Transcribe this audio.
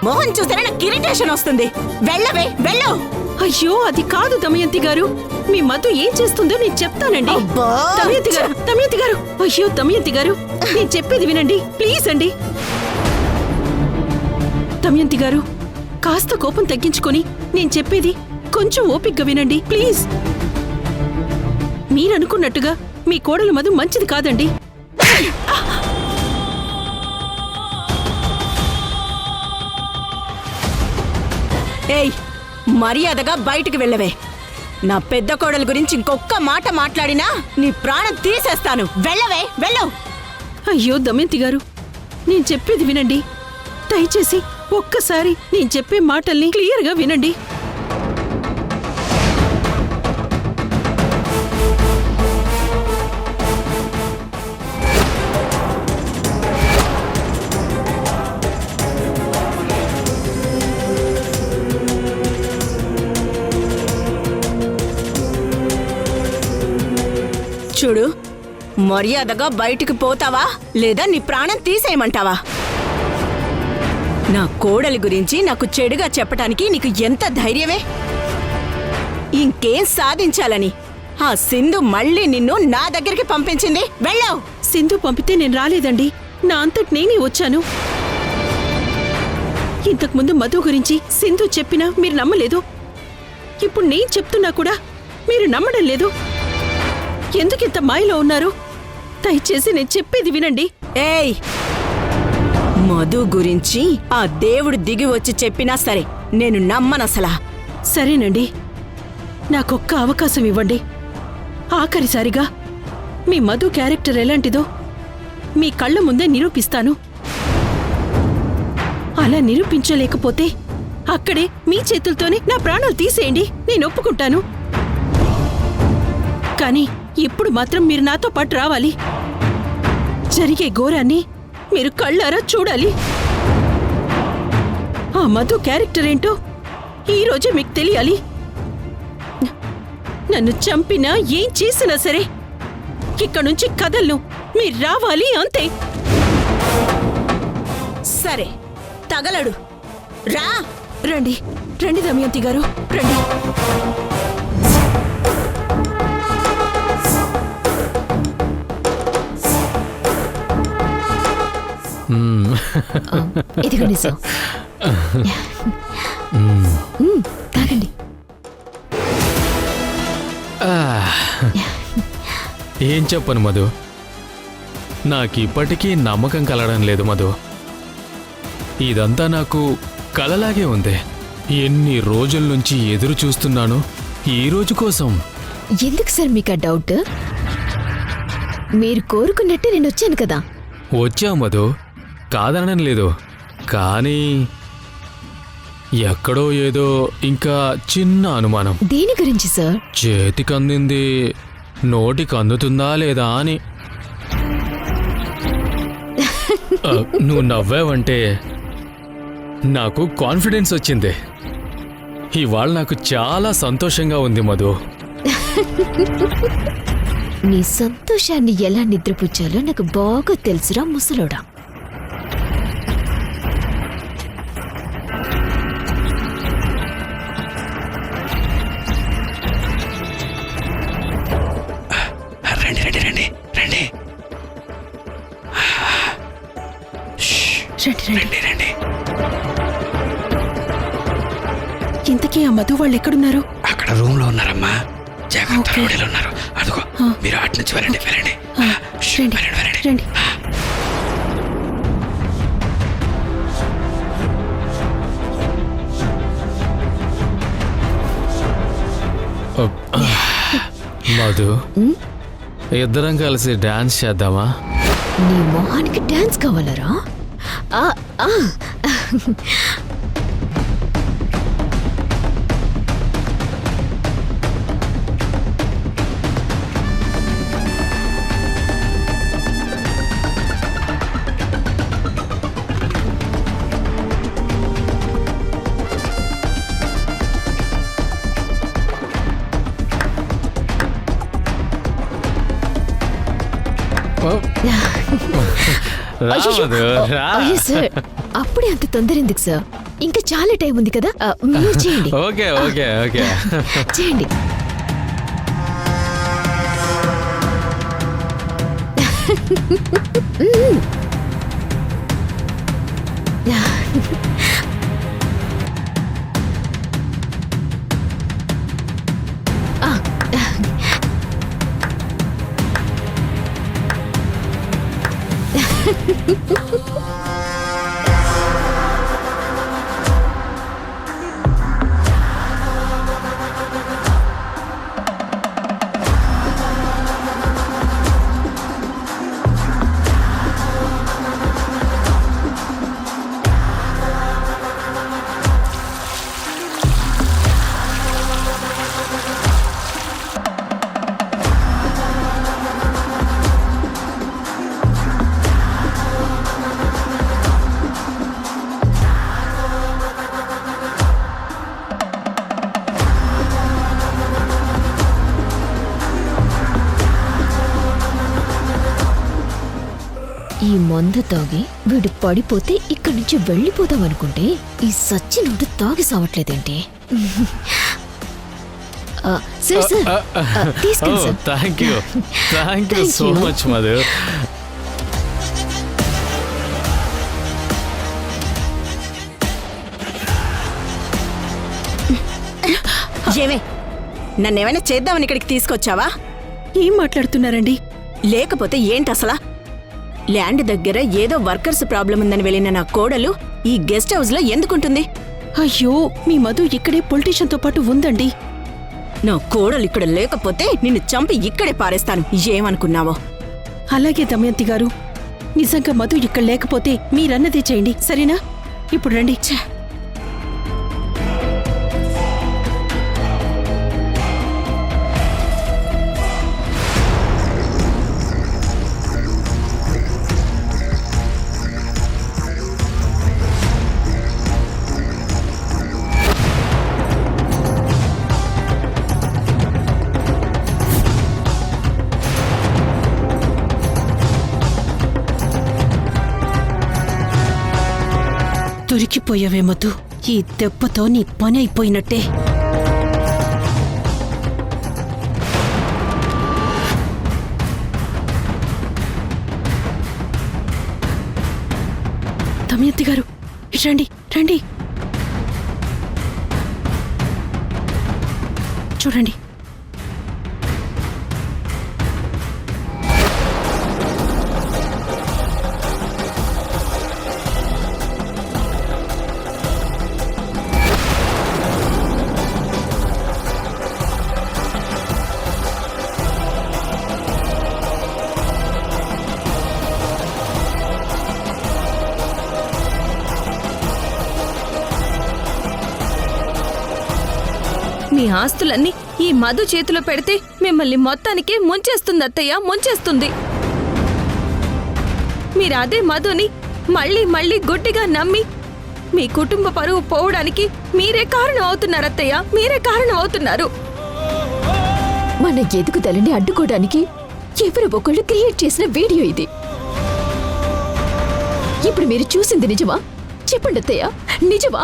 మోహన్ చూస్తేనే నాకు ఇరిటేషన్ వస్తుంది. వెళ్ళవే, వెళ్ళు. అయ్యో అది కాదు దమయంతి గారు, మీ మధు ఏం చేస్తుందో నేను చెప్తానండి. దమయంతి గారు, దమయంతి గారు, అయ్యో దమయంతి గారు, నేను చెప్పేది వినండి ప్లీజ్ అండి. దమయంతి గారు, కాస్త కోపం తగ్గించుకొని నేను చెప్పేది కొంచెం ఓపిగ్గా వినండి ప్లీజ్. మీరనుకున్నట్టుగా మీ కోడలు మధు మంచిది కాదండి. ఏయ్, మర్యాదగా బయటికి వెళ్ళవే. నా పెద్ద కోడలు గురించి ఇంకొక్క మాట మాట్లాడినా నీ ప్రాణం తీసేస్తాను. వెళ్ళవే, వెళ్ళు. అయ్యో దమయంతి గారు, నేను చెప్పేది వినండి దయచేసి. ఒక్కసారి నేను చెప్పే మాటల్ని క్లియర్గా వినండి. చూడు, మర్యాదగా బయటికి పోతావా లేదా నీ ప్రాణం తీసేయమంటావా? నా కోడలి గురించి నాకు చెడుగా చెప్పటానికి నీకు ఎంత ధైర్యమే? ఇంకేం సాధించాలని ఆ సింధు మళ్ళీ నిన్ను నా దగ్గరికి పంపించింది? వెళ్ళావు. సింధు పంపితే నేను రాలేదండి, నా అంతటి నేనే వచ్చాను. ఇంతకుముందు మధు గురించి సింధు చెప్పినా మీరు నమ్మలేదు. ఇప్పుడు నేను చెప్తున్నా కూడా మీరు నమ్మడం లేదు. ఎందుకింత మాయలో ఉన్నారు? దయచేసి నేను చెప్పేది వినండి. ఏయ్, మధు గురించి ఆ దేవుడు దిగి వచ్చి చెప్పినా సరే నేను నమ్మనసలా. సరేనండి, నాకొక్క అవకాశం ఇవ్వండి. ఆఖరిసారిగా మీ మధు క్యారెక్టర్ ఎలాంటిదో మీ కళ్ళ ముందే నిరూపిస్తాను. అలా నిరూపించలేకపోతే అక్కడే మీ చేతులతోనే నా ప్రాణాలు తీసేయండి, నేను ఒప్పుకుంటాను. కానీ ఇప్పుడు మాత్రం మీరు నాతో పాటు రావాలి. జరిగే ఘోరాన్ని మీరు కళ్ళారా చూడాలి. ఆ మధు క్యారెక్టర్ ఏంటో ఈరోజే మీకు తెలియాలి. నన్ను చంపినా ఏం చేసినా సరే ఇక్కడి నుంచి కదలను, మీరు రావాలి అంతే. సరే, తగలడు, రా. రండి రండి దమయంతి గారు, రండి. ఇదిగోండి సార్, తాగండి. ఏం చెప్పను మధు, నాకిప్పటికీ నమ్మకం కలగడం లేదు మధు. ఇదంతా నాకు కలలాగే ఉంది. ఎన్ని రోజుల నుంచి ఎదురు చూస్తున్నాను ఈ రోజు కోసం. ఎందుకు సార్ మీకు ఆ డౌట్? మీరు కోరుకున్నట్టే నేను వచ్చాను కదా. వచ్చా మధు, కాదనడం లేదు. కానీ ఎక్కడో ఏదో ఇంకా చిన్న అనుమానం. దేని గురించి సార్? చేతికందింది నోటికి అందుతుందా లేదా అని. నువ్వు నవ్వావంటే నాకు కాన్ఫిడెన్స్ వచ్చింది. ఇవాళ నాకు చాలా సంతోషంగా ఉంది మధు. నీ సంతోషాన్ని ఎలా నిద్రపుచ్చాలో నాకు బాగా తెలుసురా ముసలోడా. రండి రండి రండి రండి రండి రండి. ఇంతకీ ఆ మధు వాళ్ళు ఎక్కడున్నారు? అక్కడ రూమ్ లో ఉన్నారమ్మా, జాగ్రత్త. రోడ్లో ఉన్నారు. అదిగో మీరు అటు నుంచి వెళ్ళండి వెళ్ళండి వెళ్ళండి వెళ్ళండి. మధు, ఇద్దరం కలిసి డాన్స్ చేద్దామా? నీ మొహానికి డాన్స్ కావాలరా? అయ్యో సార్, అప్పుడే అంత తొందర ఎందుకు సార్? ఇంకా చాలా టైం ఉంది కదా, మీరు చేయండి. Okay okay okay. చేయండి. ఈ మందు తాగి వీడు పడిపోతే ఇక్కడి నుంచి వెళ్ళిపోదాం అనుకుంటే ఈ సచ్చినోడు తాగి సావట్లేదేంటి? సరే సార్, తీసుకెళ్ళి sir. Thank you so Thank you. Much Madhu. ఏమే, నన్నేమైనా చేద్దామని ఇక్కడికి తీసుకొచ్చావా? ఏం మాట్లాడుతున్నారండి? లేకపోతే ఏంటసలా? ల్యాండ్ దగ్గర ఏదో వర్కర్స్ ప్రాబ్లం ఉందని వెళ్ళిన నా కోడలు ఈ గెస్ట్ హౌస్ లో ఎందుకుంటుంది? అయ్యో, మీ మధు ఇక్కడే పొలిటీషియన్ తో పాటు ఉందండి. నా కోడలు ఇక్కడ లేకపోతే నిన్ను చంపి ఇక్కడే పారేస్తాను. ఏమనుకున్నావో? అలాగే దమయంతి గారు, నిజంగా మధు ఇక్కడ లేకపోతే మీరన్నదే చేయండి, సరేనా? ఇప్పుడు రండి. దొరికిపోయావే మధు, ఈ దెబ్బతో నీ పని అయిపోయినట్టే. దమయంతి గారు, ఇటు రండి రండి. చూడండి. మీ ఆస్తులన్నీ ఈ మధు చేతిలో పెడితే మిమ్మల్ని మొత్తానికి ముంచేస్తుంది అత్తయ్య, ముంచేస్తుంది. మీరు అదే మధుని మళ్ళీ మళ్ళీ గుడ్డిగా నమ్మి మీ కుటుంబ పరువు పోవడానికి మీరే కారణం అవుతున్నారు అత్తయ్య, మీరే కారణం అవుతున్నారు. మన ఎదుగుదలని అడ్డుకోవడానికి ఎవరో ఒకళ్ళు క్రియేట్ చేసిన వీడియో ఇది. ఇప్పుడు మీరు చూసింది నిజమా? చెప్పండి అత్తయ్య, నిజమా?